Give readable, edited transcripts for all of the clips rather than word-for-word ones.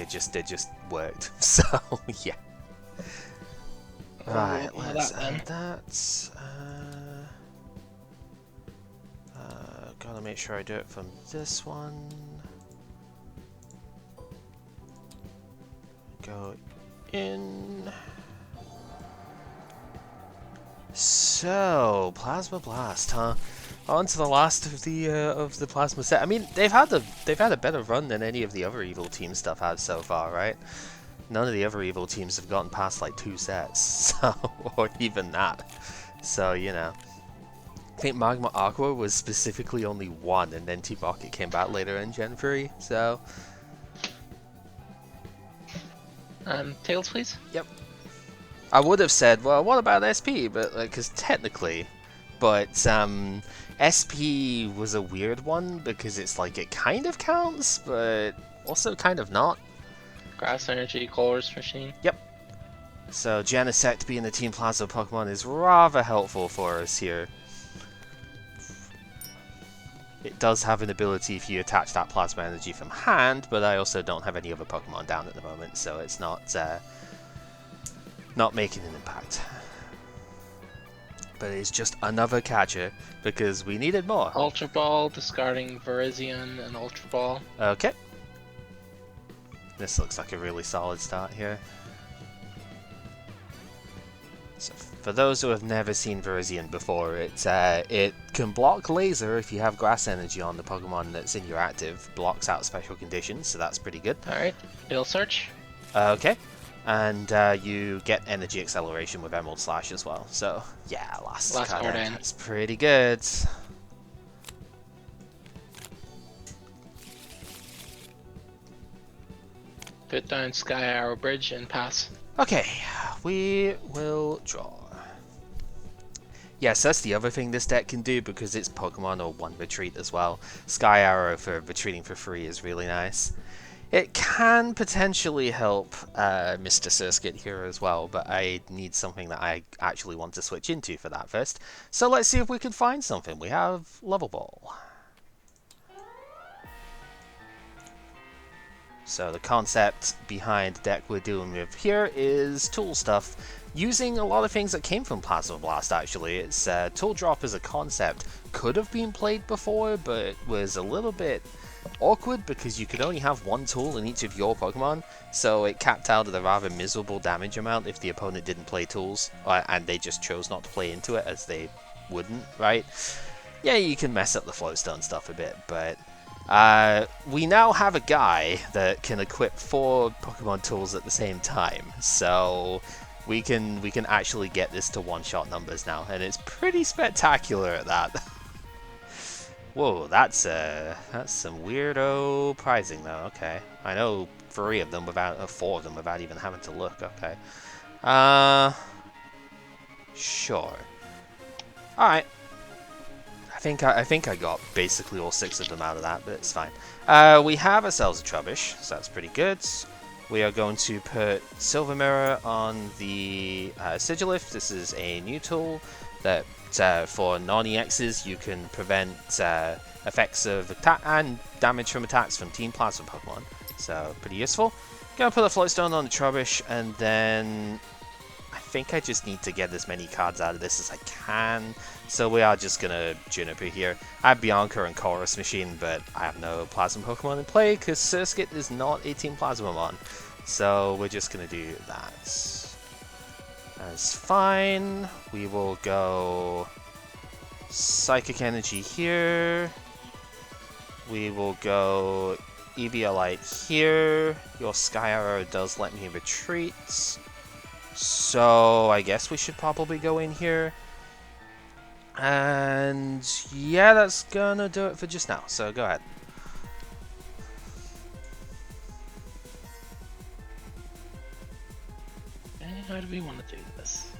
it just worked. So yeah. Right, Well, let's that add that. Gotta make sure I do it from this one. Go in. So, Plasma Blast, huh? On to the last of the Plasma set. I mean, they've had a better run than any of the other Evil Team stuff has so far, right? None of the other Evil Teams have gotten past like 2 sets, so or even that. So you know, I think Magma Aqua was specifically only 1, and then Team Rocket came back later in Gen 3. So. Tails, please. Yep. I would have said, well, what about SP? But like, because technically, but SP was a weird one because it's like it kind of counts, but also kind of not. Grass Energy, Colorless Machine. Yep. So Genesect being the Team Plasma Pokemon is rather helpful for us here. It does have an ability if you attach that Plasma Energy from hand, but I also don't have any other Pokemon down at the moment, so it's not making an impact. But it's just another catcher because we needed more. Ultra Ball, discarding Virizion and Ultra Ball. Okay. This looks like a really solid start here. So for those who have never seen Virizion before, it can block laser if you have grass energy on the Pokemon that's in your active. Blocks out special conditions, so that's pretty good. Alright, Bill Search. Okay. And you get energy acceleration with Emerald Slash as well. So yeah, last card in. That's pretty good. Put down Sky Arrow Bridge and pass. Okay, we will draw. Yes, that's the other thing this deck can do because it's Pokemon or 1 retreat as well. Sky Arrow for retreating for free is really nice. It can potentially help Mr. Surskit here as well, but I need something that I actually want to switch into for that first. So let's see if we can find something. We have Level Ball. So the concept behind the deck we're dealing with here is tool stuff, using a lot of things that came from Plasma Blast actually. It's Tool Drop as a concept could have been played before, but was a little bit awkward because you could only have 1 tool in each of your Pokemon, so it capped out at a rather miserable damage amount if the opponent didn't play tools, and they just chose not to play into it as they wouldn't, right? Yeah, you can mess up the Flowstone stuff a bit, but we now have a guy that can equip 4 Pokemon tools at the same time, so we can actually get this to one-shot numbers now, and it's pretty spectacular at that. Whoa, that's some weirdo prizing though. Okay, I know 3 of them without 4 of them without even having to look. Okay, sure. All right. I think I got basically all 6 of them out of that, but it's fine. We have ourselves a Trubbish, so that's pretty good. We are going to put Silver Mirror on the Sigilift. This is a new tool that for non-EXs you can prevent effects of attack and damage from attacks from Team Plasma Pokemon. So pretty useful. Gonna put a Floatstone on the Trubbish, and then I think I just need to get as many cards out of this as I can. So we are just gonna Juniper here. I have Bianca and Chorus Machine, but I have no Plasma Pokemon in play because Surskit is not a Team Plasmamon. So we're just gonna do that. That's fine. We will go Psychic Energy here. We will go Eviolite here. Your Sky Arrow does let me retreat. So I guess we should probably go in here. And yeah, that's gonna do it for just now. So go ahead. And how do we want to do this?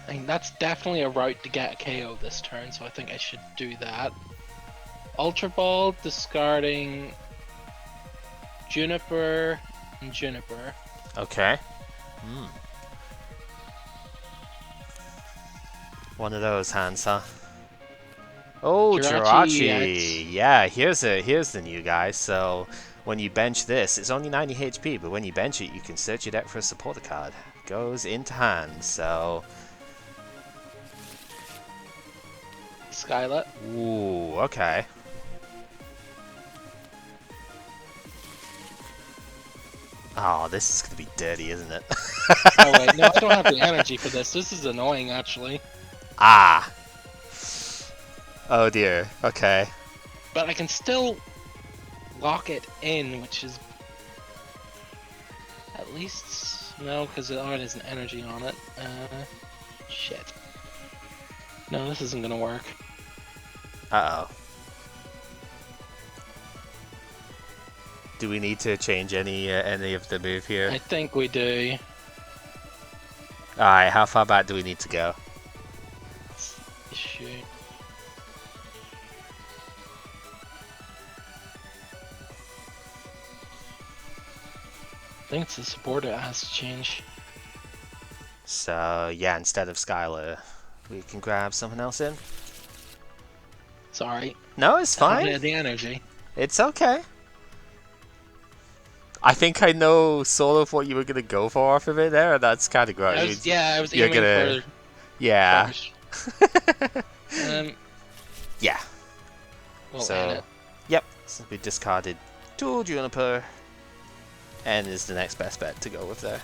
I mean, that's definitely a route to get a KO this turn, so I think I should do that. Ultra Ball, discarding Juniper and Juniper. Okay. One of those hands, huh? Oh, Jirachi Jirachi! Yeah, here's the new guy. So when you bench this, it's only 90 HP, but when you bench it, you can search your deck for a supporter card. Goes into hand. So Skylet. ooh, okay. Oh, this is gonna be dirty, isn't it? Oh wait, no, I don't have the energy for this. This is annoying, actually. Ah. Oh dear. Okay. But I can still lock it in, which is at least no, because it already has an energy on it. Shit. No, this isn't gonna work. Uh oh. Do we need to change any of the move here? I think we do. Alright, how far back do we need to go? Issue. I think it's the supporter that has to change. So, yeah, instead of Skylar, we can grab something else in. Sorry. No, it's I don't fine. have the energy. It's okay. I think I know sort of what you were going to go for off of it there, and that's kind of great. I was You're aiming gonna- for Yeah. first. Yeah. We'll end So, it. yep. So we discarded Tool Juniper, and is the next best bet to go with there.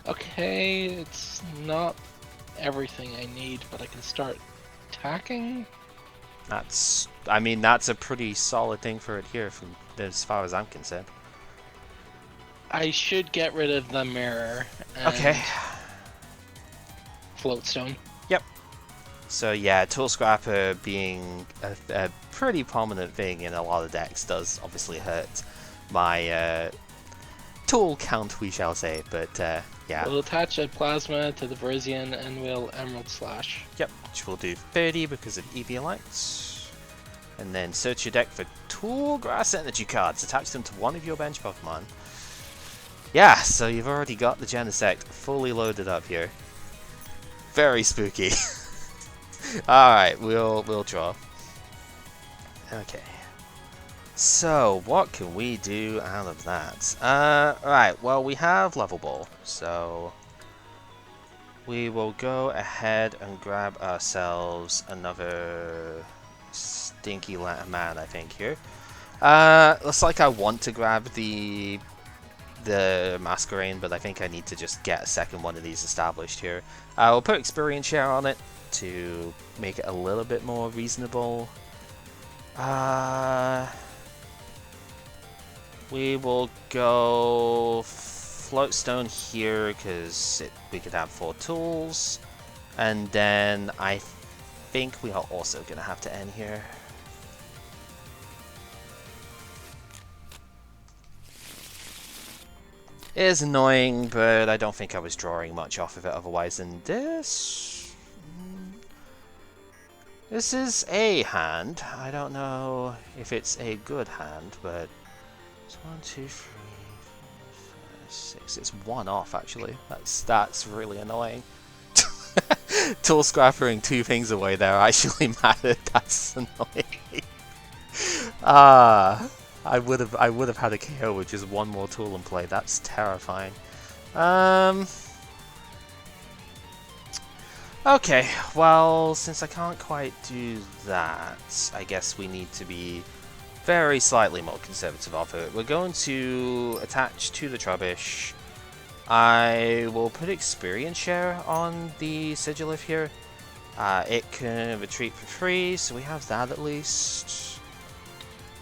Okay, it's not everything I need, but I can start attacking. I mean, that's a pretty solid thing for it here, from as far as I'm concerned. I should get rid of the mirror. And Okay. Floatstone. So yeah, Tool Scrapper being a pretty prominent thing in a lot of decks does obviously hurt my tool count, we shall say, but yeah. We'll attach a plasma to the Virizion and we'll Emerald Slash. Yep, which will do 30 because of EV Lights. And then search your deck for Tool Grass Energy cards. Attach them to one of your bench Pokemon. Yeah, so you've already got the Genesect fully loaded up here. Very spooky. Alright, we'll draw. Okay. So, what can we do out of that? Right, well, we have Level Ball, so we will go ahead and grab ourselves another stinky man, I think, here. Looks like I want to grab the Masquerain, but I think I need to just get a second one of these established here. We'll put Experience Share on it to make it a little bit more reasonable. We will go Floatstone here because we could have 4 tools, and then I think we are also going to have to end here. It is annoying, but I don't think I was drawing much off of it otherwise than this. This is a hand. I don't know if it's a good hand, but it's 1, 2, 3, 4, 5, 6. It's 1 off actually. That's really annoying. Tool scrappering 2 things away there actually mattered. That's annoying. I would have had a KO with just 1 more tool in play. That's terrifying. Okay, well, since I can't quite do that, I guess we need to be very slightly more conservative of it. We're going to attach to the Trubbish. I will put Experience Share on the Sigilif here. It can retreat for free, so we have that at least.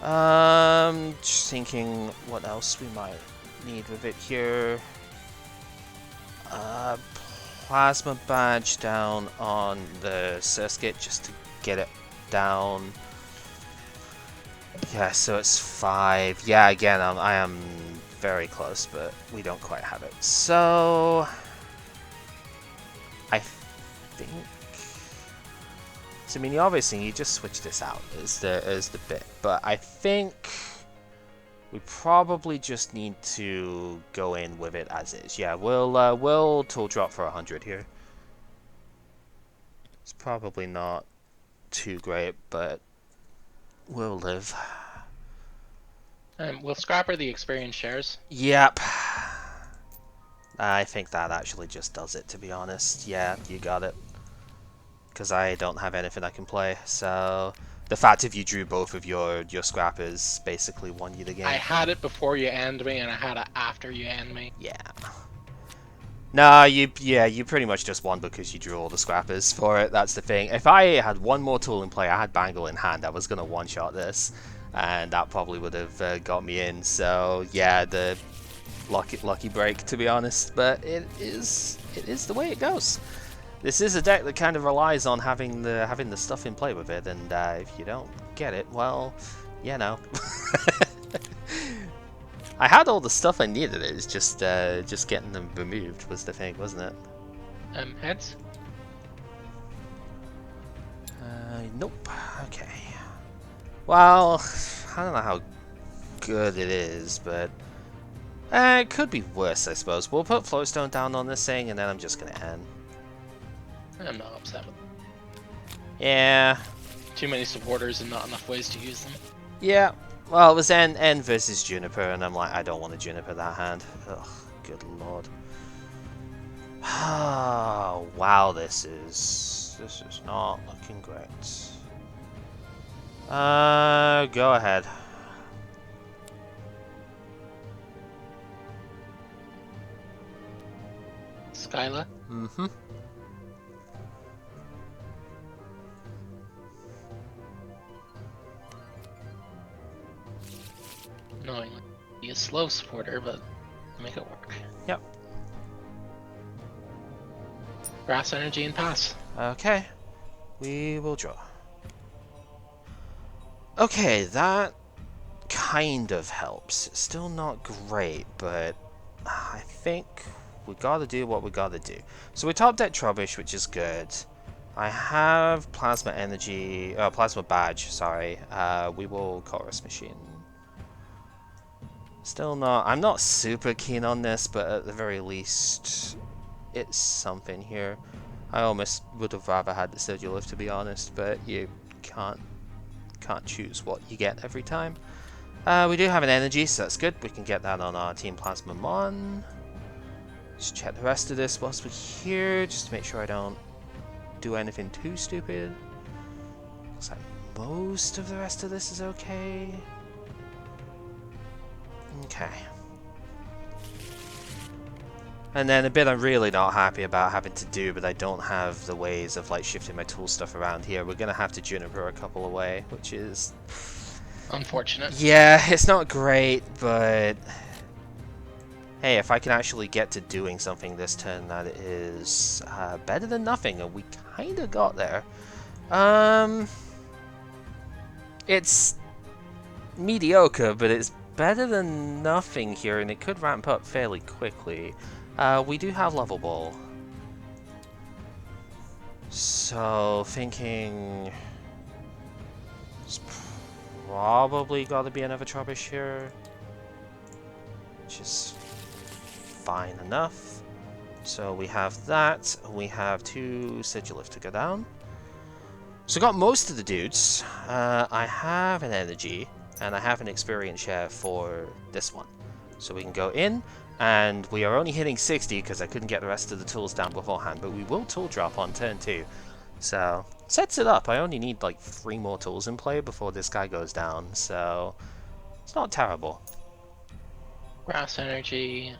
Just thinking what else we might need with it here. Plasma Badge down on the Surskit just to get it down. Yeah, so it's 5. Yeah, again, I am very close, but we don't quite have it. So I think. So I mean, the obvious thing, you just switch this out as the bit, but I think We probably just need to go in with it as is. Yeah, we'll Tool Drop for 100 here. It's probably not too great, but we'll live. We'll scrapper the experience shares. Yep. I think that actually just does it, to be honest. Yeah, you got it. Because I don't have anything I can play, so the fact if you drew both of your scrappers basically won you the game. I had it before you end me, and I had it after you end me. Yeah. Nah, you pretty much just won because you drew all the scrappers for it. That's the thing. If I had one more tool in play, I had Bangle in hand, I was gonna one-shot this, and that probably would have got me in. So yeah, the lucky break, to be honest. But it is the way it goes. This is a deck that kind of relies on having the stuff in play with it, and if you don't get it, well, you know. I had all the stuff I needed. It was just getting them removed was the thing, wasn't it? Heads? Nope. Okay. Well, I don't know how good it is, but it could be worse, I suppose. We'll put Floatstone down on this thing, and then I'm just gonna end. I'm not upset with them. Yeah. Too many supporters and not enough ways to use them. Yeah. Well, it was N versus Juniper, and I'm like, I don't want to Juniper that hand. Ugh, good lord. Oh, wow, this is not looking great. Go ahead. Skyla? Mm-hmm. Knowingly. Be a slow supporter, but make it work. Yep. Grass energy and pass. Okay. We will draw. Okay, that kind of helps. It's still not great, but I think we gotta do what we gotta do. So we top deck Trubbish, which is good. I have Plasma Energy, Plasma Badge, sorry. We will Chorus Machine. Still not, I'm not super keen on this, but at the very least, it's something here. I almost would have rather had the Sigilif, to be honest, but you can't choose what you get every time. We do have an energy, so that's good. We can get that on our Team Plasmamon. Just check the rest of this whilst we're here, just to make sure I don't do anything too stupid. Looks like most of the rest of this is okay. Okay. And then a bit I'm really not happy about having to do, but I don't have the ways of like shifting my tool stuff around here. We're gonna have to Juniper a couple away, which is unfortunate. Yeah, it's not great, but hey, if I can actually get to doing something this turn, that is better than nothing, and we kinda got there. It's mediocre, but it's better than nothing here, and it could ramp up fairly quickly. We do have Level Ball. So, thinking it's probably got to be another Trubbish here, which is fine enough. So we have that, we have 2 Sigilif to go down. So got most of the dudes. I have an energy, and I have an experience share for this one. So we can go in, and we are only hitting 60 because I couldn't get the rest of the tools down beforehand, but we will tool drop on turn 2. So, sets it up. I only need like 3 more tools in play before this guy goes down, so it's not terrible. Grass energy.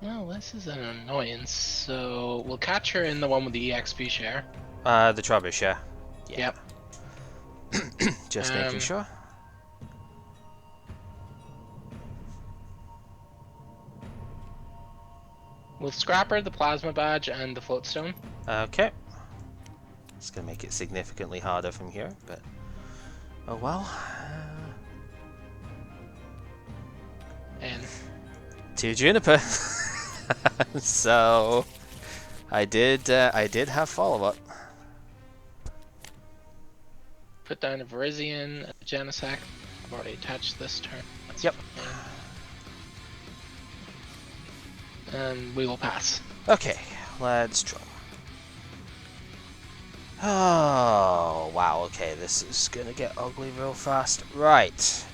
Well, this is an annoyance, so we'll catch her in the one with the EXP share. The Trubbish, yeah. Yep. Just making sure. We'll scrapper the Plasma Badge and the Floatstone. Okay. It's going to make it significantly harder from here, but oh well. And 2 Juniper. So I did have follow-up. Put down a Virizion, a Genesect. I've already attached this turn. That's Yep. fine. And we will pass. Okay, let's draw. Oh, wow, okay, this is gonna get ugly real fast. Right.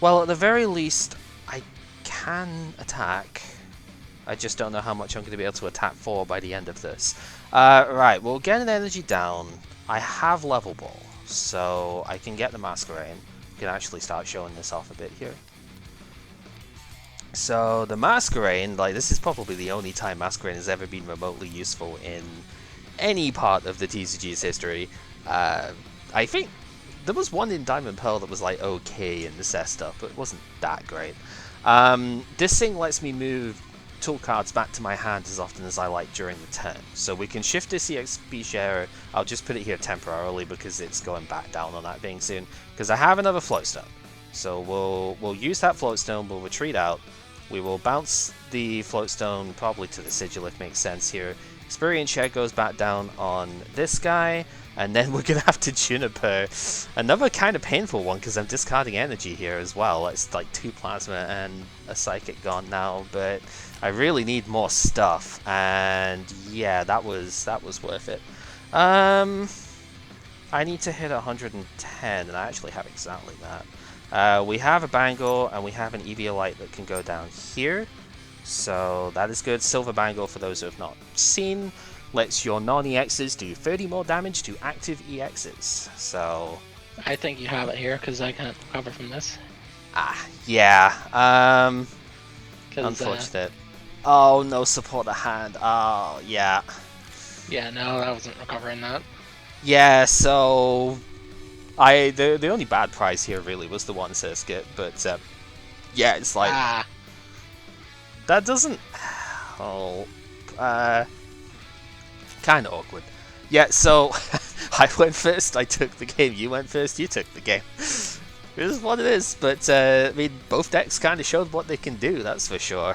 Well, at the very least, I can attack. I just don't know how much I'm going to be able to attack for by the end of this. Right, we'll get an energy down. I have level ball, so I can get the Masquerain. I can actually start showing this off a bit here. So the Masquerain, like, this is probably the only time Masquerain has ever been remotely useful in any part of the TCG's history. I think there was one in Diamond Pearl that was like okay in the set stuff, but it wasn't that great. This thing lets me move tool cards back to my hand as often as I like during the turn. So we can shift this EXP share. I'll just put it here temporarily because it's going back down on that thing soon. Because I have another Floatstone. So we'll use that Floatstone, we'll retreat out. We will bounce the Floatstone probably to the Sigil if makes sense here. Experience share goes back down on this guy, and then we're going to have to Juniper. Another kind of painful one because I'm discarding energy here as well. It's like 2 Plasma and a Psychic gone now, but I really need more stuff, and yeah, that was worth it. I need to hit 110, and I actually have exactly that. We have a Bangle, and we have an Eviolite that can go down here. So that is good. Silver Bangle, for those who have not seen, lets your non-EXs do 30 more damage to active EXs. So I think you have it here because I can't recover from this. Yeah. Unfortunate. Oh, no support the hand. Oh, yeah. Yeah, no, I wasn't recovering that. Yeah, so the only bad prize here really was the one Surskit, but yeah, it's like that doesn't. Oh, kind of awkward. Yeah, so I went first. I took the game. You went first. You took the game. It is what it is. But I mean, both decks kind of showed what they can do. That's for sure.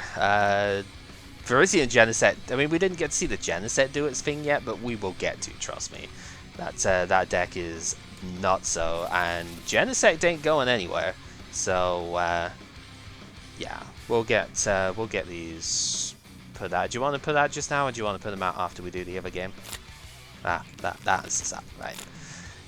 Virizion Genesect. I mean, we didn't get to see the Genesect do its thing yet, but we will get to. Trust me. That deck is not so, and Genesect ain't going anywhere. So yeah, we'll get these put out. Do you want to put out just now, or do you want to put them out after we do the other game? That's that, right?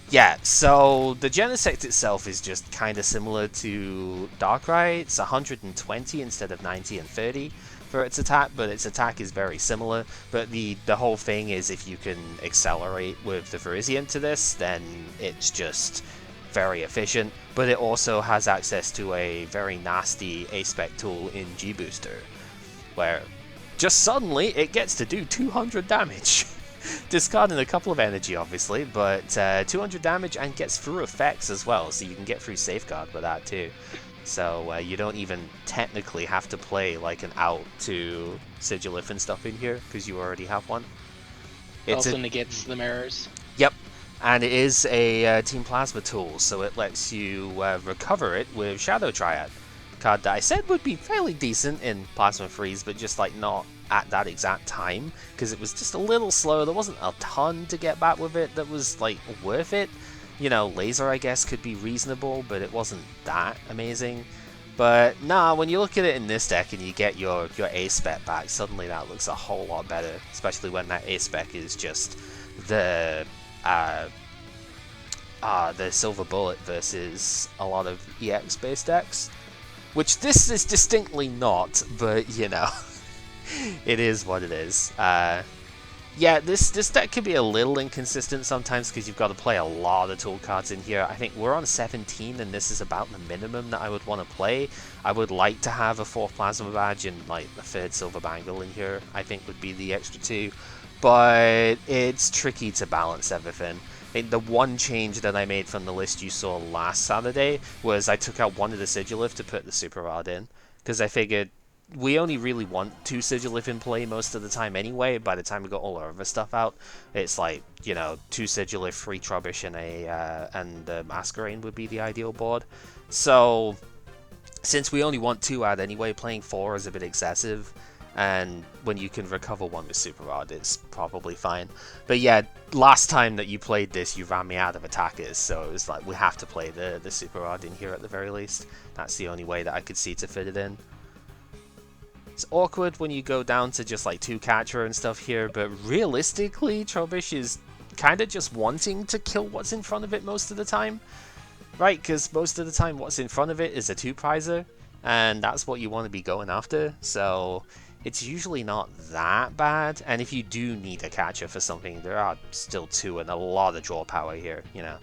Yeah. So the Genesect itself is just kind of similar to Darkrai. It's 120 instead of 90 and 30 for its attack, but its attack is very similar. But the whole thing is, if you can accelerate with the Virizion to this, then it's just very efficient. But it also has access to a very nasty A-Spec tool in G-Booster, where just suddenly it gets to do 200 damage. Discarding a couple of energy, obviously, but 200 damage, and gets through effects as well, so you can get through Safeguard with that too. So you don't even technically have to play like an out to Sigilif and stuff in here, because you already have one. It also negates the mirrors. Yep, and it is a Team Plasma tool, so it lets you recover it with Shadow Triad. Card that I said would be fairly decent in Plasma Freeze, but just like not at that exact time, because it was just a little slow. There wasn't a ton to get back with it that was like worth it. You know, Laser, I guess, could be reasonable, but it wasn't that amazing. But nah, when you look at it in this deck and you get your A-Spec back, suddenly that looks a whole lot better, especially when that A-Spec is just the Silver Bullet versus a lot of EX-based decks. Which this is distinctly not, but, you know, it is what it is. Yeah, this deck can be a little inconsistent sometimes because you've got to play a lot of tool cards in here. I think we're on 17, and this is about the minimum that I would want to play. I would like to have a 4th Plasma Badge and like a 3rd Silver Bangle in here, I think would be the extra 2. But it's tricky to balance everything. I think the one change that I made from the list you saw last Saturday was I took out one of the Sigilif to put the Super Rod in, because I figured we only really want 2 Sigilif in play most of the time anyway. By the time we got all our other stuff out, it's like, you know, 2 Sigilif, 3 Trubbish, and the Masquerain would be the ideal board. So, since we only want 2 out anyway, playing 4 is a bit excessive. and when you can recover one with Super Rod, it's probably fine. But yeah, last time that you played this, you ran me out of attackers, so it was like, we have to play the Super Rod in here at the very least. That's the only way that I could see to fit it in. It's awkward when you go down to just like 2 catcher and stuff here, but realistically, Trubbish is kind of just wanting to kill what's in front of it most of the time. Right, because most of the time what's in front of it is a 2-prizer, and that's what you want to be going after, so it's usually not that bad. And if you do need a catcher for something, there are still 2 and a lot of draw power here, you know.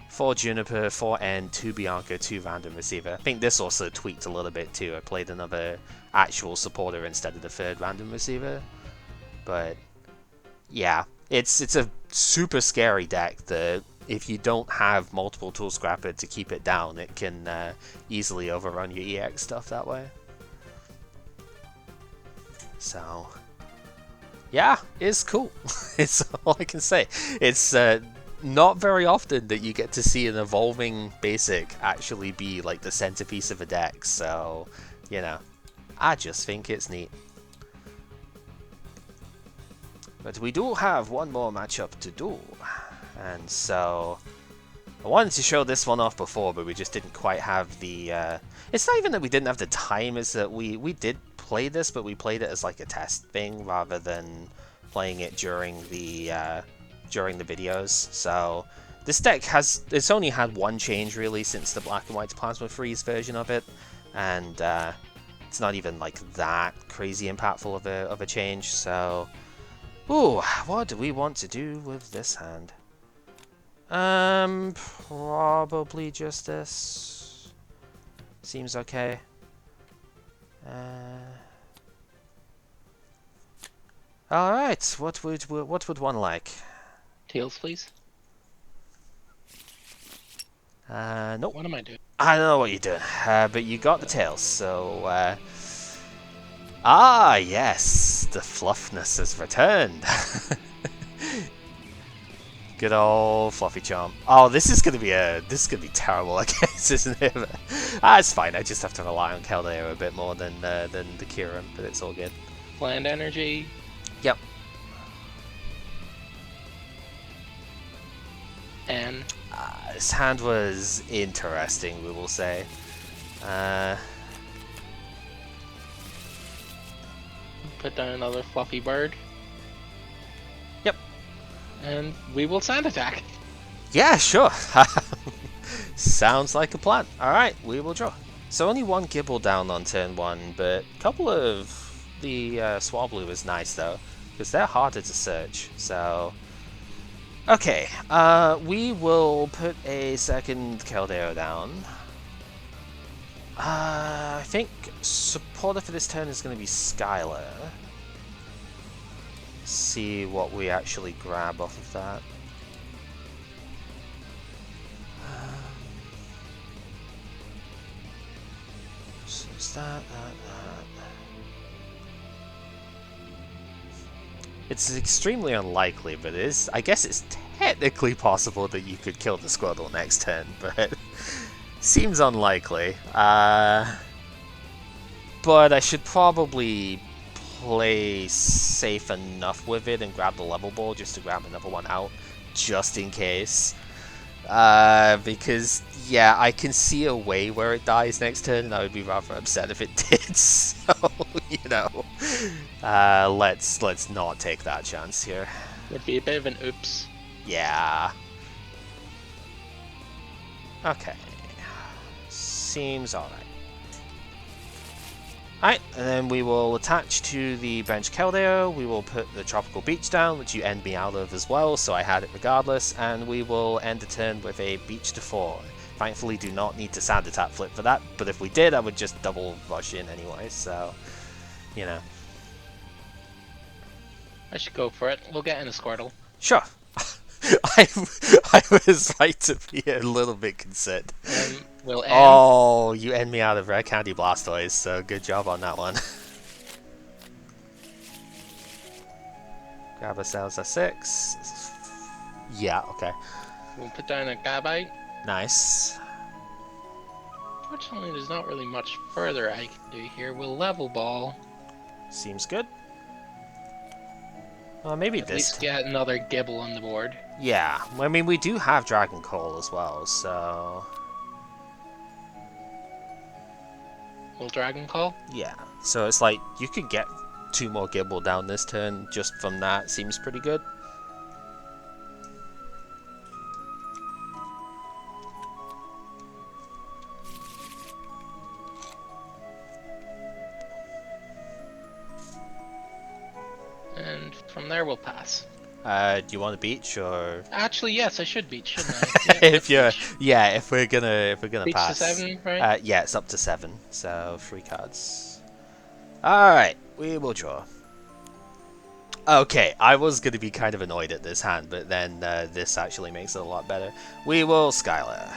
4 Juniper, 4 N, 2 Bianca, 2 Random Receiver. I think this also tweaked a little bit too. I played another actual supporter instead of the 3rd Random Receiver. But yeah, it's a super scary deck that if you don't have multiple Tool Scrapper to keep it down, it can easily overrun your EX stuff that way. So yeah, it's cool. It's all I can say. It's not very often that you get to see an evolving basic actually be like the centerpiece of a deck, so, you know, I just think it's neat. But we do have one more matchup to do, and so I wanted to show this one off before, but we just didn't quite have the, it's not even that we didn't have the time, it's that we did play this, but we played it as like a test thing rather than playing it during the videos. So this deck it's only had one change really since the Black and White Plasma Freeze version of it, and it's not even like that crazy impactful of a change. So, ooh, what do we want to do with this hand? Probably just this. Seems okay. All right, what would one like? Tails, please. Nope. What am I doing? I don't know what you're doing, but you got the tails, so, ah, yes, the fluffiness has returned. Good old Fluffy Chomp. Oh, this is gonna be terrible, I guess, isn't it? It's fine, I just have to rely on Keldeo a bit more than the Kyurem, but it's all good. Land energy. Yep. And this hand was interesting, we will say. Put down another fluffy bird. Yep. And we will sand attack. Yeah, sure. Sounds like a plan. Alright, we will draw. So only 1 Gibble down on turn 1, but a couple of the Swablu is nice though, because they're harder to search, so... Okay, we will put a second Keldeo down. I think supporter for this turn is going to be Skylar. See what we actually grab off of that. So it's that. It's extremely unlikely, but I guess it's technically possible that you could kill the Squirtle next turn, but seems unlikely. But I should probably play safe enough with it and grab the level ball just to grab another one out, just in case. Because, yeah, I can see a way where it dies next turn, and I would be rather upset if it did, so, you know, let's not take that chance here. Would be a bit of an oops. Yeah. Okay. Seems alright. Alright, and then we will attach to the bench Keldeo, we will put the Tropical Beach down, which you end me out of as well, so I had it regardless, and we will end the turn with a Beach to 4. Thankfully do not need to Sand Attack flip for that, but if we did, I would just double rush in anyway, so, you know. I should go for it. We'll get in a Squirtle. Sure. I was right to be a little bit concerned. We'll end. Oh, you end me out of Red Candy Blastoise, so good job on that one. Grab ourselves a 6. Yeah, okay. We'll put down a Gabite. Nice. Fortunately, there's not really much further I can do here. We'll level ball. Seems good. Well, maybe At this. least get another Gibble on the board. Yeah, I mean, we do have Dragon Call as well, so... Will Dragon Call? Yeah, so it's like, you could get 2 more Gibble down this turn just from that. Seems pretty good. And from there we'll pass. Do you want a beach or? Actually, yes, I should beach, shouldn't I? Yeah, If you're, beach. yeah, if we're gonna Beach pass. to 7, right? Yeah, it's up to 7, so 3 cards. All right, we will draw. Okay, I was gonna be kind of annoyed at this hand, but then this actually makes it a lot better. We will Skylar.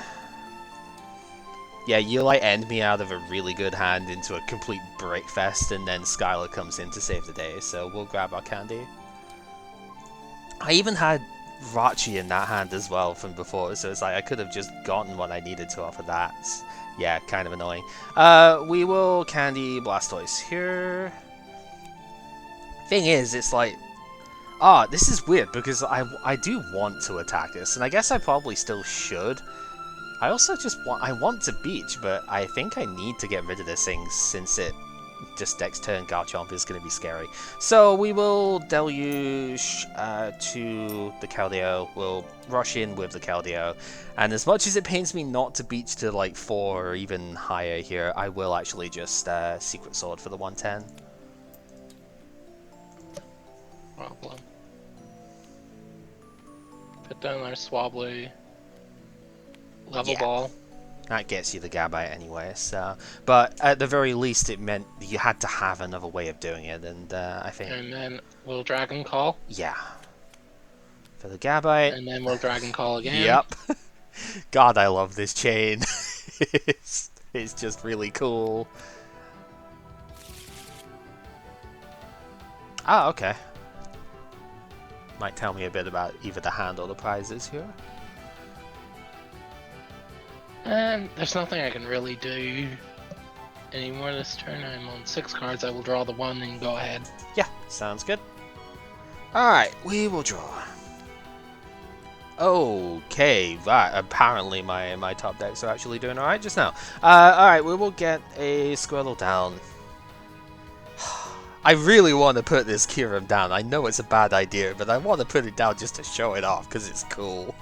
Yeah, you like end me out of a really good hand into a complete breakfast, and then Skylar comes in to save the day. So we'll grab our candy. I even had Rachi in that hand as well from before, so it's like I could have just gotten what I needed to off of that. Yeah, kind of annoying. We will candy Blastoise here. Thing is, it's like, this is weird because I do want to attack this, and I guess I probably still should. I also just want to beach, but I think I need to get rid of this thing since it just next turn Garchomp is going to be scary. So we will deluge to the Keldeo. We'll rush in with the Keldeo, and as much as it pains me not to beach to like 4 or even higher here, I will actually just Secret Sword for the 110. Problem. Put down our Swablu. Level ball. That gets you the Gabite anyway, so... But at the very least, it meant you had to have another way of doing it, and I think... And then we'll Dragon Call. Yeah. For the Gabite... And then we'll Dragon Call again. Yep. God, I love this chain. it's just really cool. Ah, okay. Might tell me a bit about either the hand or the prizes here. And there's nothing I can really do anymore this turn. I'm on 6 cards. I will draw the 1 and go ahead. Yeah, sounds good. Alright, we will draw. Okay, right. Apparently my top decks are actually doing alright just now. Alright, we will get a Squirtle down. I really want to put this Kyurem down. I know it's a bad idea, but I want to put it down just to show it off, because it's cool.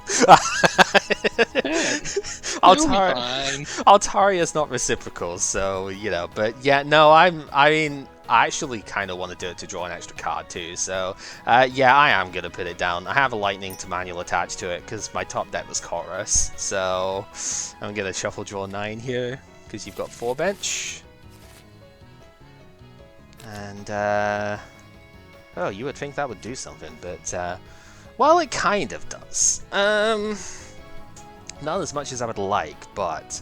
Altaria's not reciprocal, so, you know, but yeah, no, I mean, I actually kind of want to do it to draw an extra card too, so, yeah, I am going to put it down. I have a Lightning to manual attached to it, because my top deck was Chorus, so I'm going to shuffle draw 9 here, because you've got 4 bench. And, oh, you would think that would do something, but, well, it kind of does. Not as much as I would like, but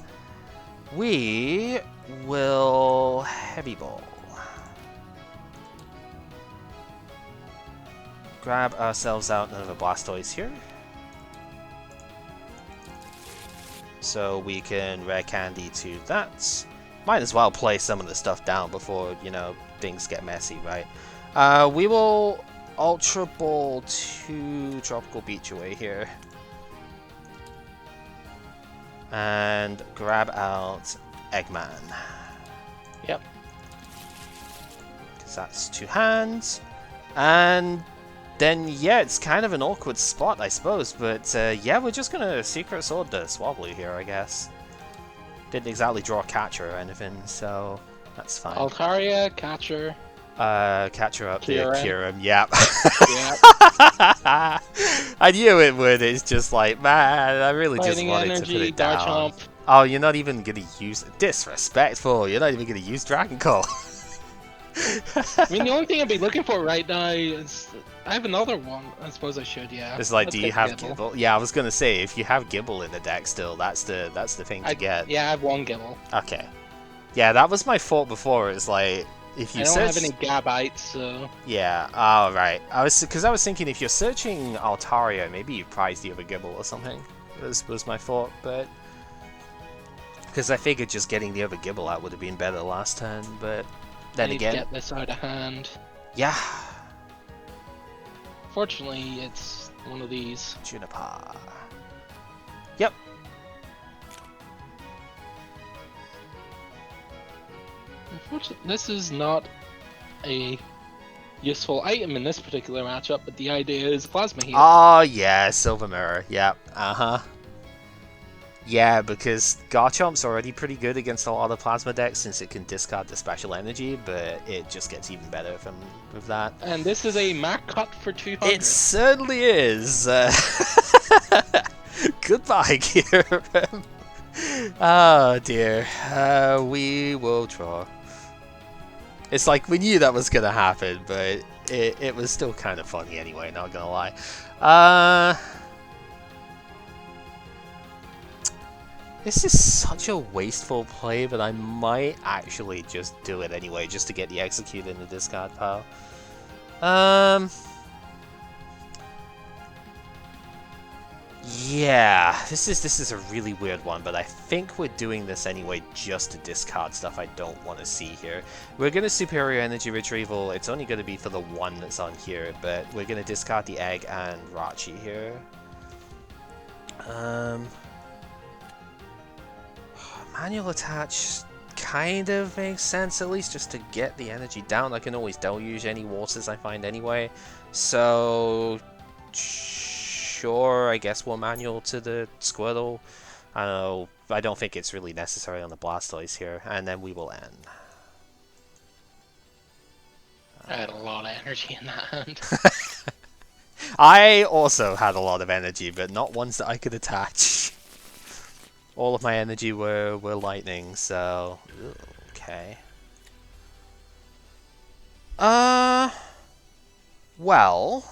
we will Heavy Ball. Grab ourselves out another Blastoise here. So we can Rare Candy to that. Might as well play some of the stuff down before, you know, things get messy, right? We will Ultra Ball to Tropical Beach away here. And grab out Eggman. Yep. Because that's 2 hands. And then, yeah, it's kind of an awkward spot, I suppose. But, yeah, we're just going to Secret Sword the Swablu here, I guess. Didn't exactly draw a catcher or anything, so that's fine. Altaria, catcher. Catcher up there, Kyurem, yep. Yep. I knew it would, it's just like, man, I really Fighting just wanted energy, to put it down. Garchomp. Oh, you're not even going to use... Disrespectful, you're not even going to use Dragon Call. I mean, the only thing I'd be looking for right now is... I have another one. I suppose I should, yeah. It's like, Let's do you take have Gibble? Yeah, I was going to say, if you have Gibble in the deck still, that's the thing to get. Yeah, I have 1 Gibble. Okay. Yeah, that was my fault before, it's like... If you I don't search... have any Gabites, so... Yeah, oh, right. Because I was thinking if you're searching Altaria, maybe you prize the other Gibble or something. Was my thought, but... Because I figured just getting the other Gibble out would have been better last turn, but... I Then need to again, get this out of hand. yeah, Fortunately, it's one of these. Juniper. Yep. Unfortunately, this is not a useful item in this particular matchup, but the idea is plasma heal. Oh yeah, Silver Mirror. Yep. Uh-huh. Yeah, because Garchomp's already pretty good against a lot of plasma decks since it can discard the special energy, but it just gets even better from with that. And this is a Mac cut for 200. It certainly is. Goodbye, Kyurem. Oh dear. We will draw. It's like we knew that was gonna happen, but it was still kind of funny anyway, not gonna lie. This is such a wasteful play, but I might actually just do it anyway, just to get the execute in the discard pile. Yeah, this is a really weird one, but I think we're doing this anyway just to discard stuff I don't want to see here. We're going to Superior Energy Retrieval. It's only going to be for the one that's on here, but we're going to discard the Egg and Rachi here. Manual Attach kind of makes sense, at least just to get the energy down. I can always deluge any waters I find anyway. So, sure, I guess we'll manual to the Squirtle. I don't know. I don't think it's really necessary on the Blastoise here. And then we will end. I had a lot of energy in that hand. I also had a lot of energy, but not ones that I could attach. All of my energy were lightning, so... Okay. Well...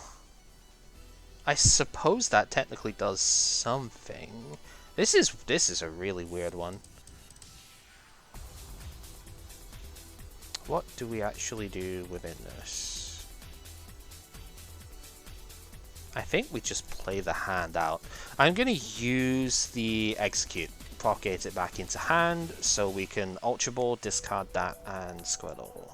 I suppose that technically does something. This is a really weird one. What do we actually do within this? I think we just play the hand out. I'm going to use the execute, propagate it back into hand, so we can Ultra Ball, discard that, and Squirtle.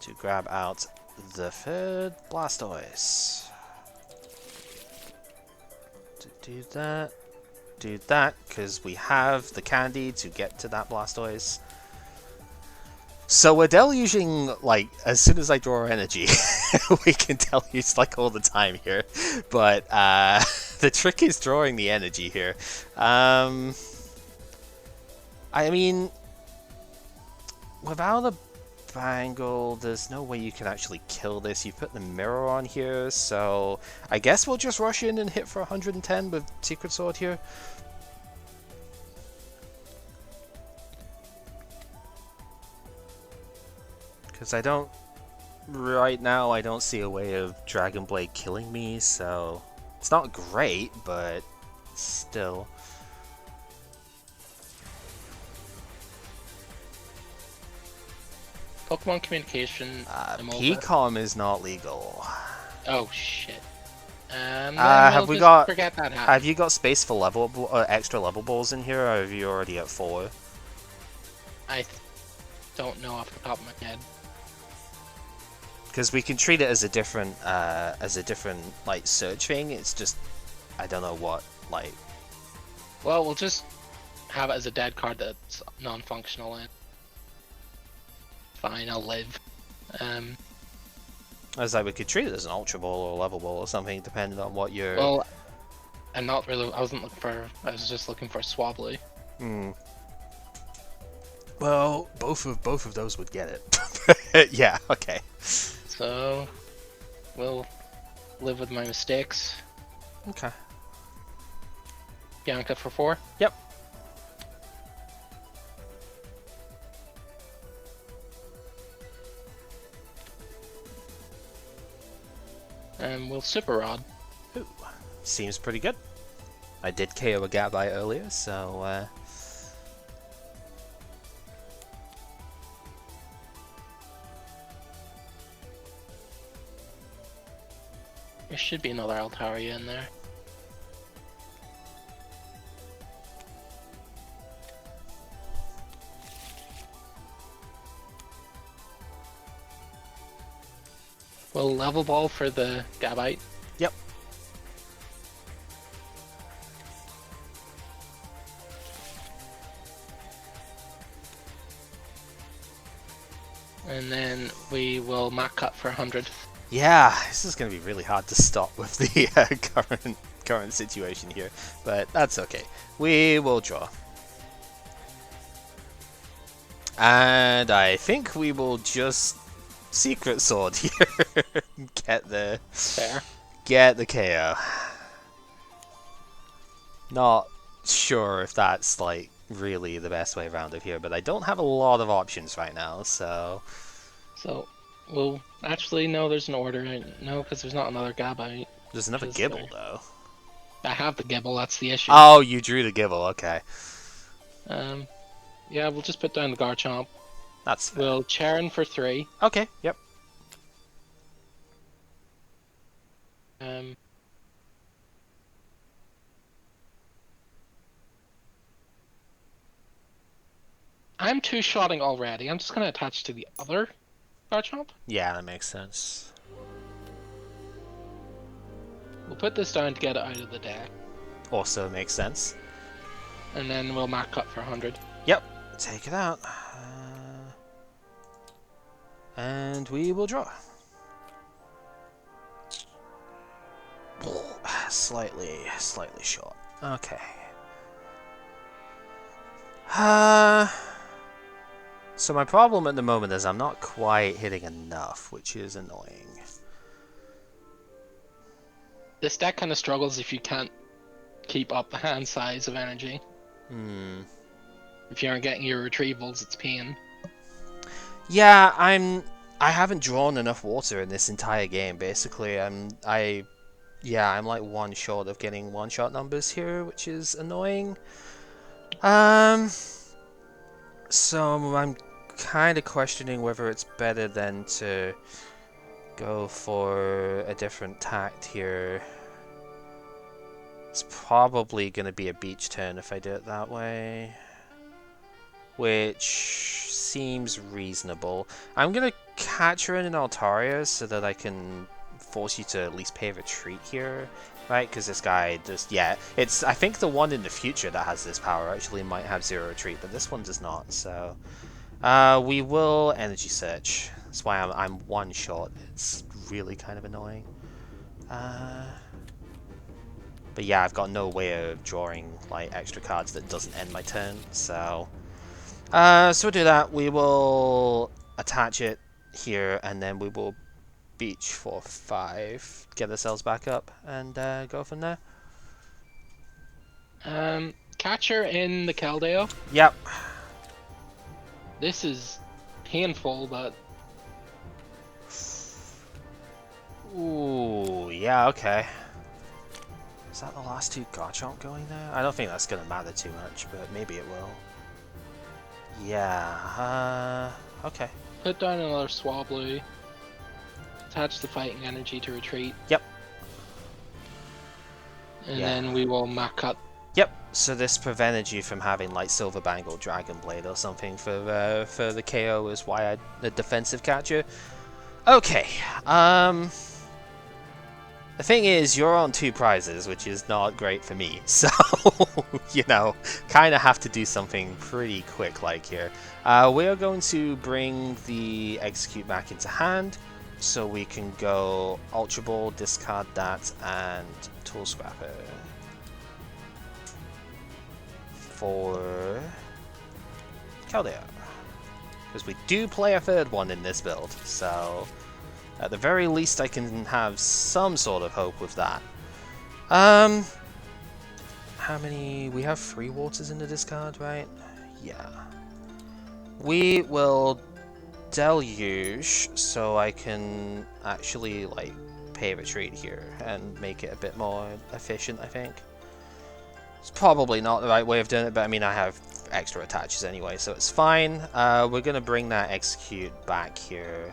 To grab out the third Blastoise. To do that, because we have the candy to get to that Blastoise. So we're deluging, like, as soon as I draw energy, we can deluge, like, all the time here. But, the trick is drawing the energy here. I mean, without a Bangle, there's no way you can actually kill this. You put the mirror on here, so I guess we'll just rush in and hit for 110 with Secret Sword here. Because right now I don't see a way of Dragon Blade killing me, so it's not great, but still. Pokemon communication. PCOM is not legal. Oh shit. Have we just got? Forget that happened. Have you got space for extra level balls in here, or are you already at 4? I don't know off the top of my head. Because we can treat it as a different like search thing. It's just I don't know what like. Well, we'll just have it as a dead card that's non-functional. And fine, I'll live. As like we could treat it as an Ultra Ball or a Level Ball or something, depending on what you're. Well, I'm not really. I wasn't looking for. I was just looking for Swablu. Hmm. Well, both of those would get it. Yeah. Okay. So, we'll live with my mistakes. Okay. Bianca for 4. Yep. And we'll Super Rod. Ooh, seems pretty good. I did KO a Gabai earlier, so There should be another Altaria in there. We'll level ball for the Gabite. Yep. And then we will mat cut for 100. Yeah, this is going to be really hard to stop with the current situation here, but that's okay. We will draw. And I think we will just Secret Sword here. Fair. Get the KO. Not sure if that's like really the best way around it here, but I don't have a lot of options right now, so... So, well, actually, no, there's an order. No, because there's not another Gabite. There's another Gibble, though. I have the Gibble, that's the issue. Oh, you drew the Gibble, okay. Yeah, we'll just put down the Garchomp. That's fair. We'll Charon for 3. Okay, yep. I'm two-shotting already. I'm just going to attach to the other Garchomp. Yeah, that makes sense. We'll put this down to get it out of the deck. Also makes sense. And then we'll mat cut for 100. Yep, take it out. And we will draw. Slightly short. Okay. So my problem at the moment is I'm not quite hitting enough, which is annoying. This deck kind of struggles if you can't keep up the hand size of energy. If you aren't getting your retrievals, it's pain. Yeah, I haven't drawn enough water in this entire game. Basically, I'm like one short of getting one-shot numbers here, which is annoying. So I'm kind of questioning whether it's better than to go for a different tact here. It's probably going to be a beach turn if I do it that way, which seems reasonable. I'm going to catch her in an Altaria so that I can force you to at least pay retreat here, right? Because this guy just, yeah, it's, I think the one in the future that has this power actually might have 0 retreat, but this one does not, so we will energy search. That's why I'm one shot. It's really kind of annoying. But yeah, I've got no way of drawing like extra cards that doesn't end my turn, so so we'll do that. We will attach it here, and then we will beach for 5, get ourselves back up, and go from there. Catcher in the Keldeo. Yep. This is painful, but... Ooh, yeah, okay. Is that the last 2 Garchomp going there? I don't think that's going to matter too much, but maybe it will. Yeah, okay. Put down another Swablu. Attach the fighting energy to retreat. Yep. And then we will mat cut. Yep, so this prevented you from having like Silver Bangle, Dragon Blade or something for the KO is why the defensive catcher. Okay, the thing is, you're on 2 prizes, which is not great for me, so, you know, kind of have to do something pretty quick like here. We are going to bring the Execute back into hand, so we can go Ultra Ball, discard that, and Tool Scrapper. For Keldeo. Because we do play a 3rd one in this build, so... at the very least, I can have some sort of hope with that. How many... we have 3 waters in the discard, right? Yeah. We will Deluge, so I can actually, like, pay retreat here and make it a bit more efficient, I think. It's probably not the right way of doing it, but I mean, I have extra attaches anyway, so it's fine. We're going to bring that Execute back here.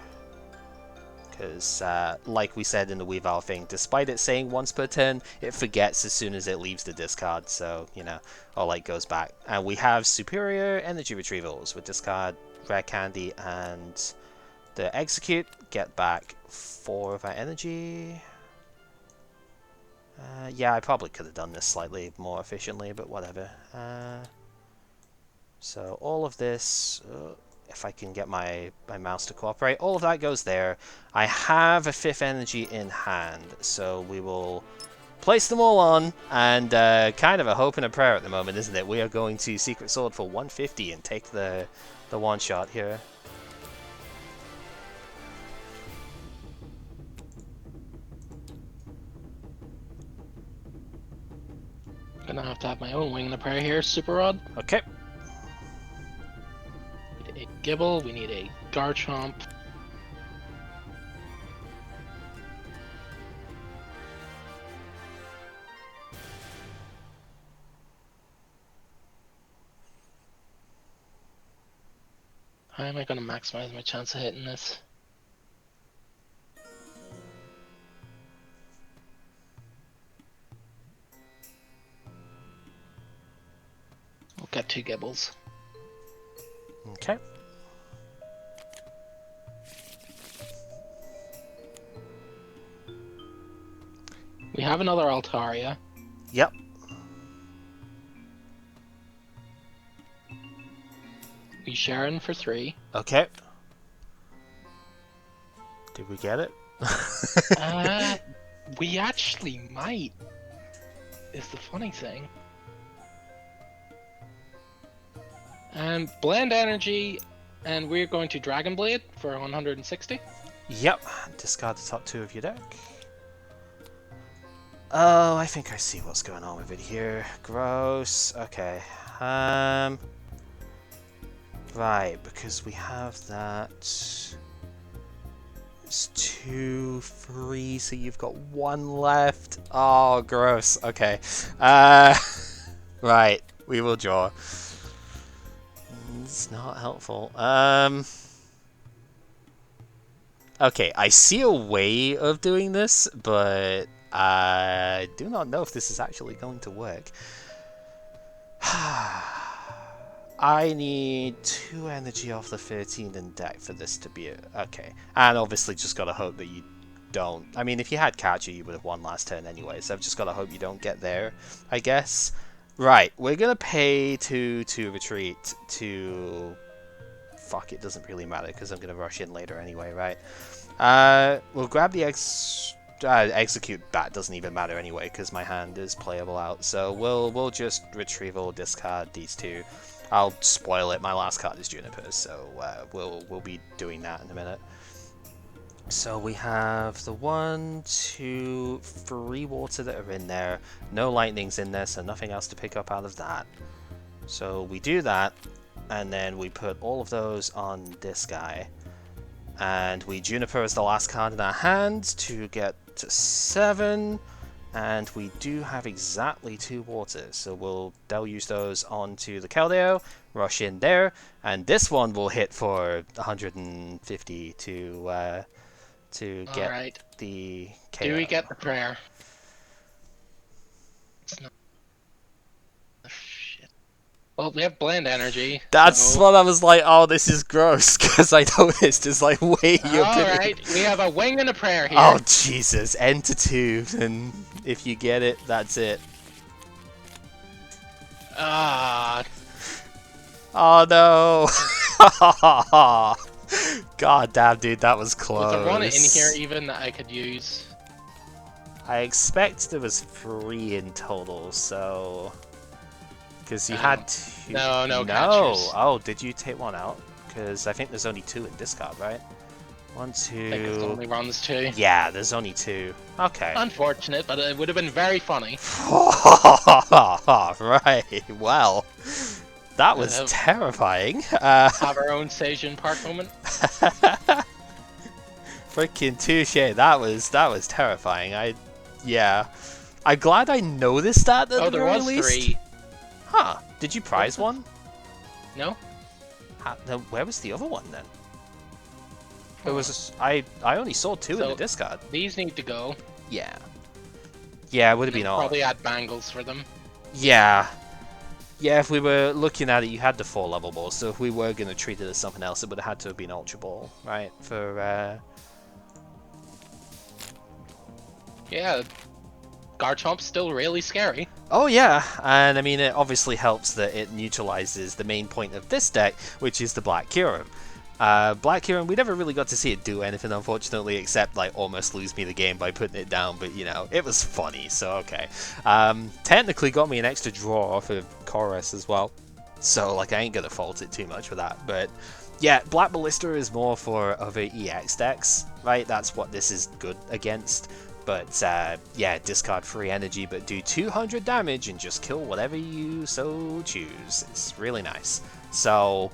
Because, like we said in the Weavile thing, despite it saying once per turn, it forgets as soon as it leaves the discard, so, you know, all light goes back. And we have superior energy retrievals with discard Rare Candy and the execute, get back 4 of our energy. Yeah, I probably could have done this slightly more efficiently, but whatever. So all of this, if I can get my mouse to cooperate, all of that goes there. I have a 5th energy in hand, so we will place them all on, and kind of a hope and a prayer at the moment, isn't it? We are going to Secret Sword for 150 and take the one shot here. Gonna have to have my own wing and a prayer here, Super Rod. Okay. We need a Gibble, we need a Garchomp. How am I gonna maximize my chance of hitting this? I'll get 2 Gibbles. Okay. We have another Altaria. Yep. We Sharon for 3. Okay. Did we get it? We actually might. Is the funny thing. Blend energy, and we're going to Dragon Blade for 160. Yep. Discard the top 2 of your deck. Oh, I think I see what's going on with it here. Gross. Okay. Right, because we have that. It's 2, 3, so you've got 1 left. Oh, gross. Okay. Right, we will draw. It's not helpful. Okay, I see a way of doing this, but I do not know if this is actually going to work. I need 2 energy off the 13 in deck for this to be okay. And obviously just gotta hope that you don't. I mean, if you had Catcher, you would have won last turn anyway, so I've just gotta hope you don't get there, I guess. Right, we're gonna pay to retreat to... Fuck, it doesn't really matter because I'm gonna rush in later anyway, right? We'll grab the execute bat, doesn't even matter anyway because my hand is playable out, so we'll just retrieval discard these 2. I'll spoil it. My last card is Juniper, so we'll be doing that in a minute. So we have the 1, 2, 3 water that are in there. No lightnings in there, so nothing else to pick up out of that. So we do that, and then we put all of those on this guy. And we Juniper as the last card in our hand to get to 7. And we do have exactly 2 waters, so they'll use those onto the Keldeo, rush in there, and this one will hit for 150 to get right. the KO. Do we get the prayer? It's not... Shit. Well, we have blend energy. That's so... what I was like, oh, this is gross, because I noticed it's like, wait, you're Alright, we have a wing and a prayer here. Oh, Jesus, enter 2, and if you get it, that's it. Ah. Oh, no. God damn, dude, that was close. Was there one in here even that I could use? I expect there was 3 in total, so... Because you had 2... No catchers. Oh, did you take 1 out? Because I think there's only 2 in discard, right? 1, 2... I think it only runs 2. Yeah, there's only 2. Okay. Unfortunate, but it would have been very funny. Right, well... That was terrifying. Have our own Seijun Park moment. Freaking touche. That was terrifying. Yeah. I'm glad I noticed that at the very least. Oh, there was 3. Huh. Did you prize one? No. Then where was the other one then? It was I only saw 2 in the discard. These need to go. Yeah. Yeah, it would have been odd. Probably add bangles for them. Yeah. Yeah, if we were looking at it, you had the 4 level balls, so if we were going to treat it as something else, it would have had to have been Ultra Ball, right? Yeah, Garchomp's still really scary. Oh yeah, and I mean, it obviously helps that it neutralizes the main point of this deck, which is the Black Kyurem. Black Kyurem, we never really got to see it do anything, unfortunately, except like almost lose me the game by putting it down, but you know, it was funny, so okay. Technically got me an extra draw off of Chorus as well, so like I ain't gonna fault it too much for that, but yeah, Black Ballista is more for other EX decks, right? That's what this is good against. But yeah, discard free energy, but do 200 damage and just kill whatever you so choose. It's really nice. So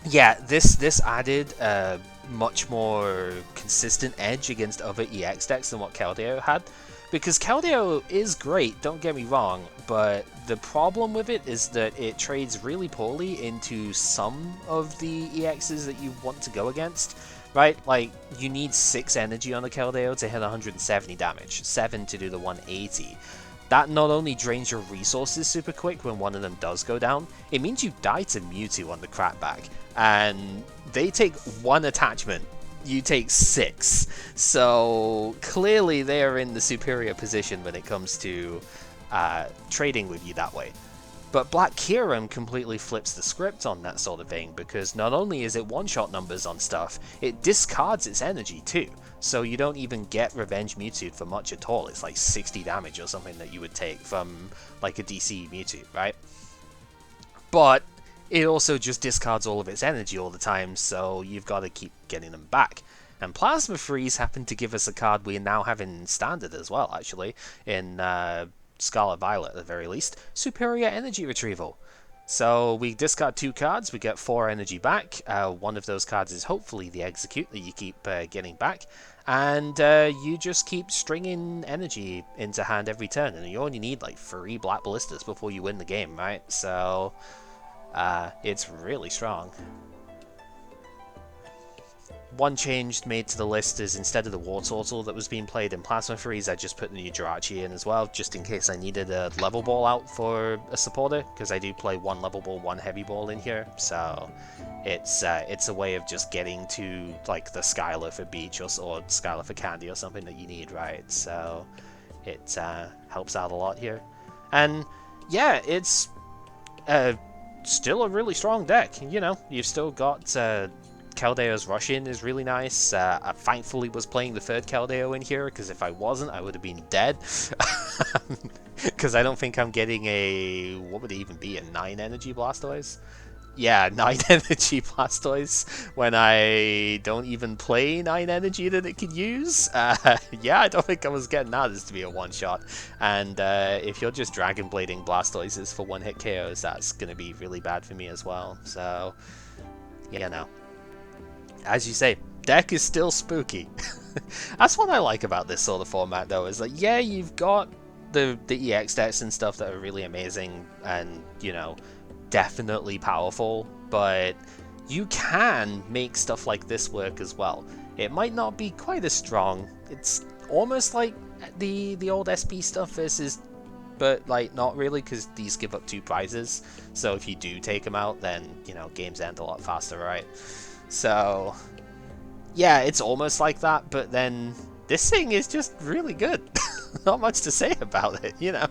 yeah, this added a much more consistent edge against other EX decks than what Keldeo had. Because Keldeo is great, don't get me wrong, but the problem with it is that it trades really poorly into some of the EXs that you want to go against. Right, like, you need 6 energy on the Keldeo to hit 170 damage, 7 to do the 180. That not only drains your resources super quick when one of them does go down, it means you die to Mewtwo on the Crackback, and they take 1 attachment, you take 6. So clearly they are in the superior position when it comes to trading with you that way. But Black Kyurem completely flips the script on that sort of thing, because not only is it one-shot numbers on stuff, it discards its energy too. So you don't even get Revenge Mewtwo for much at all. It's like 60 damage or something that you would take from like a DC Mewtwo, right? But it also just discards all of its energy all the time, so you've got to keep getting them back. And Plasma Freeze happened to give us a card we now have in Standard as well, actually, in Scarlet Violet at the very least, Superior Energy Retrieval. So we discard 2 cards, we get 4 energy back. One of those cards is hopefully the Execute that you keep getting back, and you just keep stringing energy into hand every turn, and you only need like 3 Black Ballistas before you win the game, right? So it's really strong. One change made to the list is instead of the War Turtle that was being played in Plasma Freeze, I just put the new Jirachi in as well, just in case I needed a level ball out for a supporter, because I do play 1 level ball, 1 heavy ball in here, so it's a way of just getting to like the Skylar for Beach or Skylar for Candy or something that you need, right? So it helps out a lot here. And yeah, it's still a really strong deck, you know, you've still got Keldeo's Rush-In is really nice. I thankfully was playing the 3rd Keldeo in here, because if I wasn't, I would have been dead. Because I don't think I'm getting a... what would it even be? A 9 energy Blastoise? Yeah, 9 energy Blastoise when I don't even play 9 energy that it could use. Yeah, I don't think I was getting that as to be a one-shot. And if you're just Dragon Blading Blastoises for one-hit KOs, that's going to be really bad for me as well. So, yeah, no. As you say, deck is still spooky. That's what I like about this sort of format, though, is like, yeah, you've got the EX decks and stuff that are really amazing and, you know, definitely powerful, but you can make stuff like this work as well. It might not be quite as strong. It's almost like the old SP stuff versus, but like not really, because these give up 2 prizes. So if you do take them out, then, you know, games end a lot faster, right? So, yeah, it's almost like that, but then this thing is just really good. Not much to say about it, you know?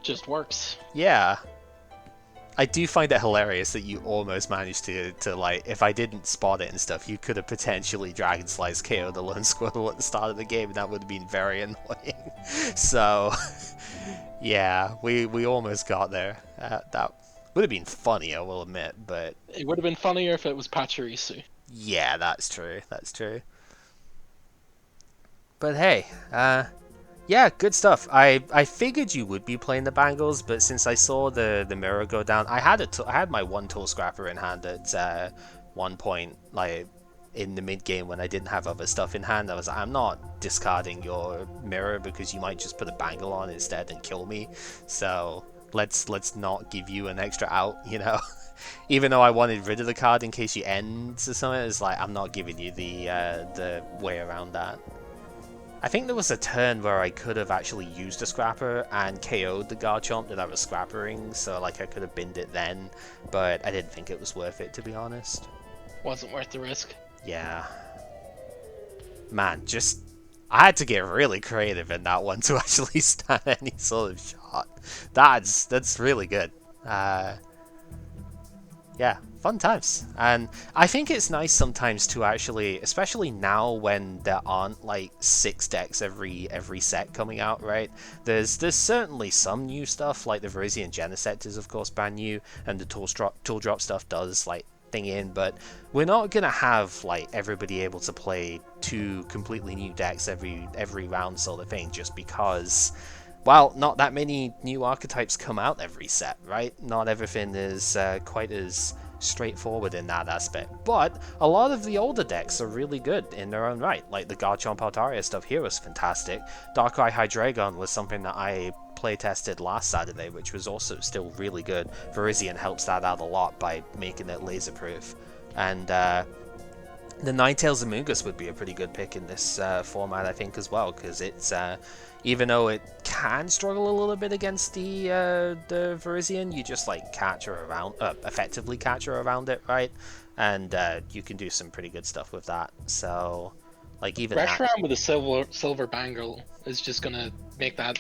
Just works. Yeah. I do find it hilarious that you almost managed to like, if I didn't spot it and stuff, you could have potentially Dragon Slice KO'd the Lone Squirtle at the start of the game, and that would have been very annoying. So, yeah, we almost got there. That would have been funny, I will admit, but... It would have been funnier if it was Pachirisu. Yeah, that's true, that's true. But hey, yeah, good stuff. I figured you would be playing the Bangles, but since I saw the mirror go down, I had my 1 Tool Scrapper in hand at one point, like in the mid game when I didn't have other stuff in hand. I was like, I'm not discarding your mirror because you might just put a Bangle on instead and kill me. So let's not give you an extra out, you know. Even though I wanted rid of the card in case you end or something, it's like I'm not giving you the way around that. I think there was a turn where I could have actually used a Scrapper and KO'd the Garchomp that I was Scrappering, so like I could have binned it then, but I didn't think it was worth it, to be honest. Wasn't worth the risk. Yeah. Man, just... I had to get really creative in that one to actually stand any sort of shot. That's really good. Yeah, fun times. And I think it's nice sometimes to actually, especially now when there aren't like 6 decks every set coming out, right? There's certainly some new stuff, like the Virizion Genesect is of course brand new, and the Tool Drop stuff does like thing in, but we're not gonna have like everybody able to play 2 completely new decks every round sort of thing, just because, well, not that many new archetypes come out every set, right? Not everything is quite as straightforward in that aspect, but a lot of the older decks are really good in their own right. Like the Garchomp Altaria stuff here was fantastic. Darkrai Hydreigon was something that I playtested last Saturday, which was also still really good. Virizion helps that out a lot by making it laser proof, and the Ninetales Amoonguss would be a pretty good pick in this format, I think, as well, because it's even though it can struggle a little bit against the Virizion, you just like catch her around, effectively catch her around it, right? And you can do some pretty good stuff with that. So, like even Reshiram with a silver bangle is just gonna make that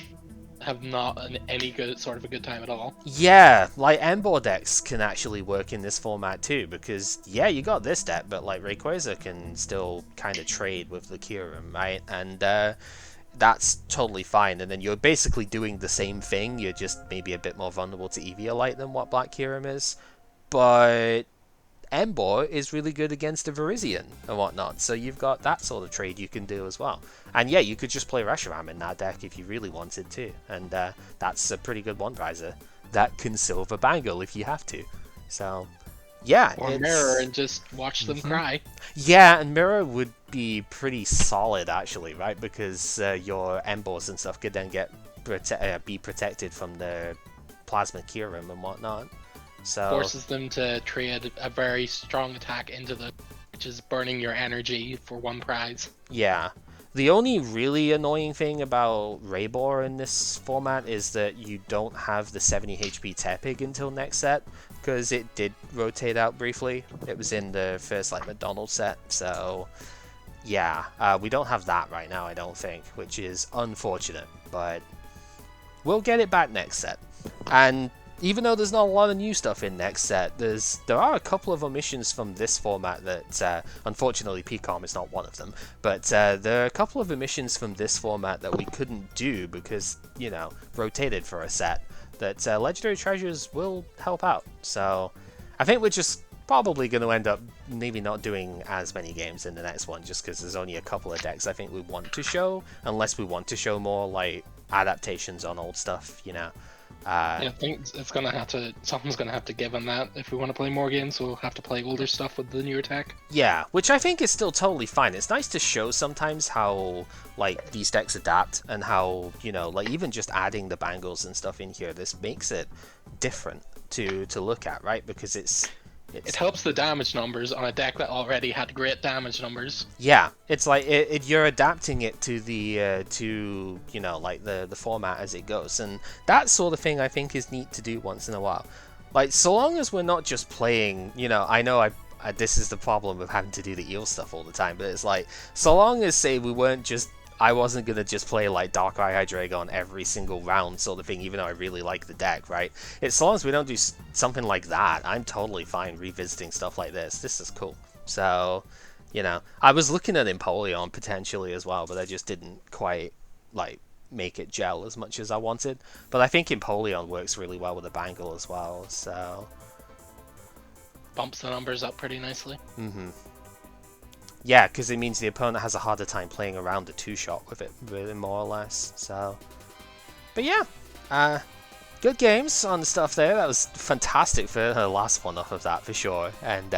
have not any good sort of a good time at all. Yeah, like Embor decks can actually work in this format too, because yeah, you got this deck, but like Rayquaza can still kind of trade with the Kyurem, right? And that's totally fine, and then you're basically doing the same thing, you're just maybe a bit more vulnerable to Eviolite than what Black Kyurem is, but Embor is really good against a Virizion and whatnot, so you've got that sort of trade you can do as well. And yeah, you could just play Reshiram in that deck if you really wanted to, and that's a pretty good one-prizer that can Silver Bangle if you have to. So yeah, or Mirror and just watch them cry. Yeah, and Mirror would be pretty solid actually, right? Because your Embors and stuff could then get be protected from the Plasma Kyurem and whatnot. So forces them to trade a very strong attack into the, which is burning your energy for 1 prize. Yeah. The only really annoying thing about Raybor in this format is that you don't have the 70 HP Tepig until next set, because it did rotate out briefly. It was in the first like McDonald's set, so yeah, we don't have that right now, I don't think, which is unfortunate, but we'll get it back next set. And even though there's not a lot of new stuff in next set, there are a couple of omissions from this format that, unfortunately PCOM is not one of them, but there are a couple of omissions from this format that we couldn't do because, you know, rotated for a set, that Legendary Treasures will help out. So I think we're just probably going to end up maybe not doing as many games in the next one, just because there's only a couple of decks I think we want to show, unless we want to show more like adaptations on old stuff, you know. Yeah, I think it's gonna have to. Something's gonna have to give on that. If we want to play more games, we'll have to play older stuff with the newer tech. Yeah, which I think is still totally fine. It's nice to show sometimes how like these decks adapt, and how, you know, like even just adding the bangles and stuff in here, this makes it different to look at, right? Because it helps the damage numbers on a deck that already had great damage numbers. Yeah, it's like you're adapting it to the to, you know, like the format as it goes, and that sort of thing I think is neat to do once in a while. Like, so long as we're not just playing, you know, I know I this is the problem of having to do the eel stuff all the time, but it's like, so long as, say, I wasn't going to just play like Darkrai Hydreigon every single round sort of thing, even though I really like the deck, right? It's so long as we don't do something like that, I'm totally fine revisiting stuff like this. This is cool. So, you know, I was looking at Empoleon potentially as well, but I just didn't quite, like, make it gel as much as I wanted. But I think Empoleon works really well with a Bangle as well, so... Bumps the numbers up pretty nicely. Mm-hmm. Yeah, because it means the opponent has a harder time playing around the 2-shot with it, really, more or less. So, but yeah, good games on the stuff there. That was fantastic for the last one off of that, for sure. And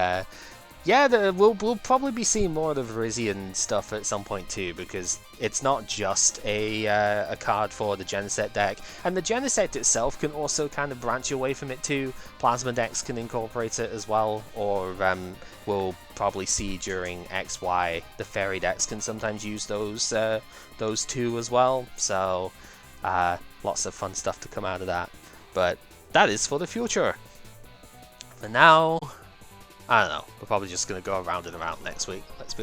Yeah, we'll probably be seeing more of the Virizion stuff at some point too, because it's not just a card for the Genesect deck, and the Genesect itself can also kind of branch away from it too. Plasma decks can incorporate it as well, or we'll probably see during XY the Fairy decks can sometimes use those two as well. So lots of fun stuff to come out of that. But that is for the future. For now, I don't know. We're probably just going to go around and around next week, let's be honest.